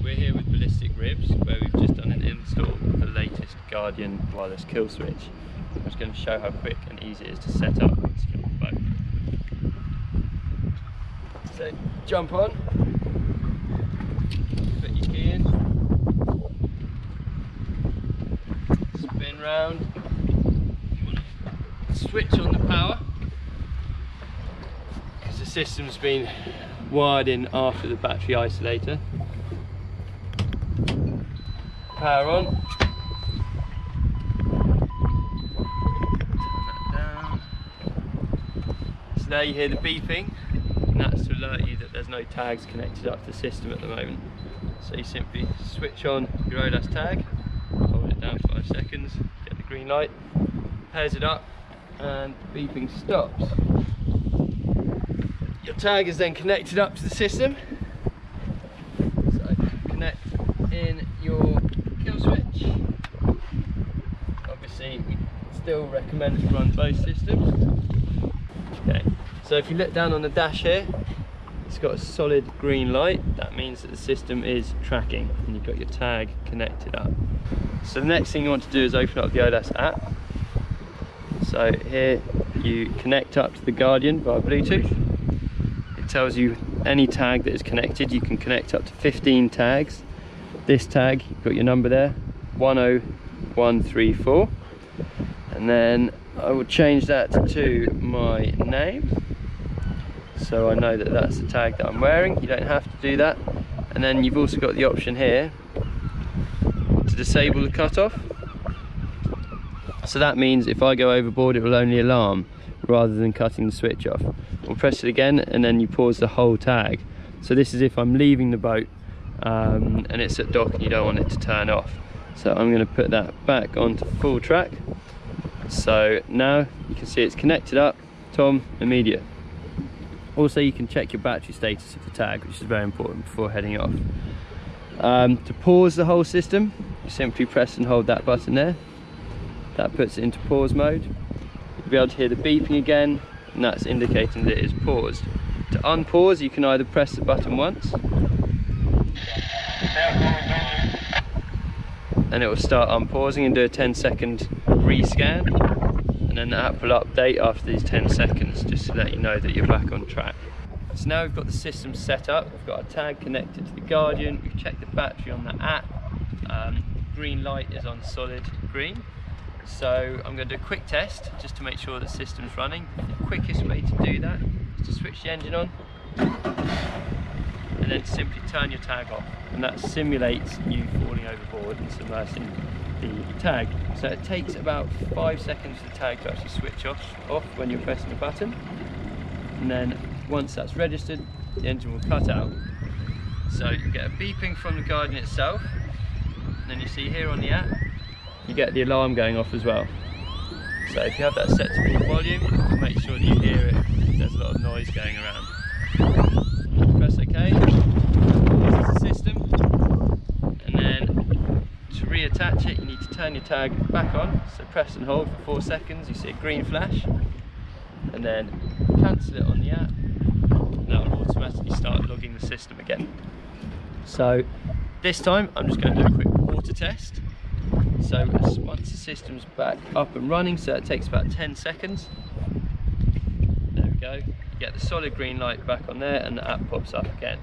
We're here with Ballisitc Ribs, where we've just done an install of the latest Guardian wireless kill switch. I'm just going to show how quick and easy it is to set up once you're on the boat. So jump on, put your key in, spin round, switch on the power, because the system's been wired in after the battery isolator. Power on. Turn that down. So now you hear the beeping, and that's to alert you that there's no tags connected up to the system at the moment. So you simply switch on your OLAS tag, hold it down 5 seconds, get the green light, pairs it up, and the beeping stops. Your tag is then connected up to the system. So connect in your kill switch. Obviously we still recommend to run both systems. Okay, so if you look down on the dash here, it's got a solid green light. That means that the system is tracking and you've got your tag connected up. So the next thing you want to do is open up the OLAS app. So here you connect up to the Guardian via Bluetooth. It tells you any tag that is connected. You can connect up to 15 tags. This tag, you've got your number there, 10134, and then I will change that to my name, so I know that that's the tag that I'm wearing. You don't have to do that. And then you've also got the option here to disable the cutoff. So that means if I go overboard, it will only alarm rather than cutting the switch off. We'll press it again and then you pause the whole tag. So this is if I'm leaving the boat and it's at dock and you don't want it to turn off. So I'm going to put that back onto full track. So now you can see it's connected up, Tom, immediate. Also you can check your battery status of the tag, which is very important before heading off. To pause the whole system, you simply press and hold that button there. That puts it into pause mode. You'll be able to hear the beeping again, and that's indicating that it is paused. To unpause, you can either press the button once, and it will start unpausing and do a 10-second rescan, and then the app will update after these 10 seconds just to let you know that you're back on track. So now we've got the system set up, we've got our tag connected to the Guardian, we've checked the battery on the app, green light is on solid green. So I'm going to do a quick test just to make sure the system's running. The quickest way to do that is to switch the engine on and then simply turn your tag off, and that simulates you falling overboard and submersing the tag. So it takes about 5 seconds for the tag to actually switch off when you're pressing the button, and then once that's registered, the engine will cut out. So you get a beeping from the Guardian itself, and then you see here on the app you get the alarm going off as well. So if you have that set to full volume, make sure that you hear it. There's a lot of noise going around. Press OK. This is the system. And then to reattach it, you need to turn your tag back on. So press and hold for 4 seconds. You see a green flash. And then cancel it on the app. And that will automatically start logging the system again. So this time, I'm just going to do a quick water test. So once the system's back up and running, so it takes about 10 seconds. There we go. You get the solid green light back on there and the app pops up again.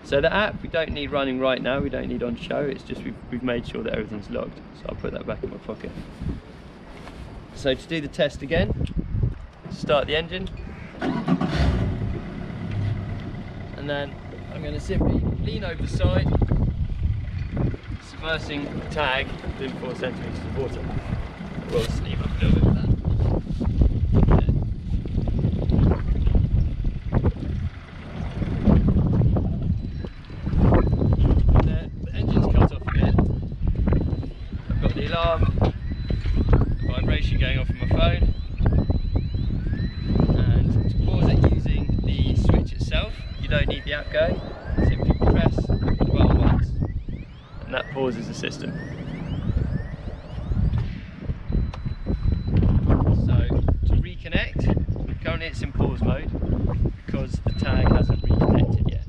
So the app we don't need running right now, we don't need on show, it's just we've made sure that everything's logged. So I'll put that back in my pocket. So to do the test again, start the engine. And then I'm going to simply lean over the side, submersing the tag within 4 centimetres of water. We'll sleeve up a little bit of that. There, the engine's cut off a bit. I've got the alarm, the vibration going off on my phone, and to pause it using the switch itself, you don't need the app going. Simply press the button once, and that pauses the system. So to reconnect, currently it's in pause mode because the tag hasn't reconnected yet.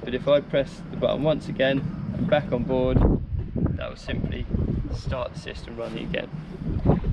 But if I press the button once again and back on board, that will simply start the system running again.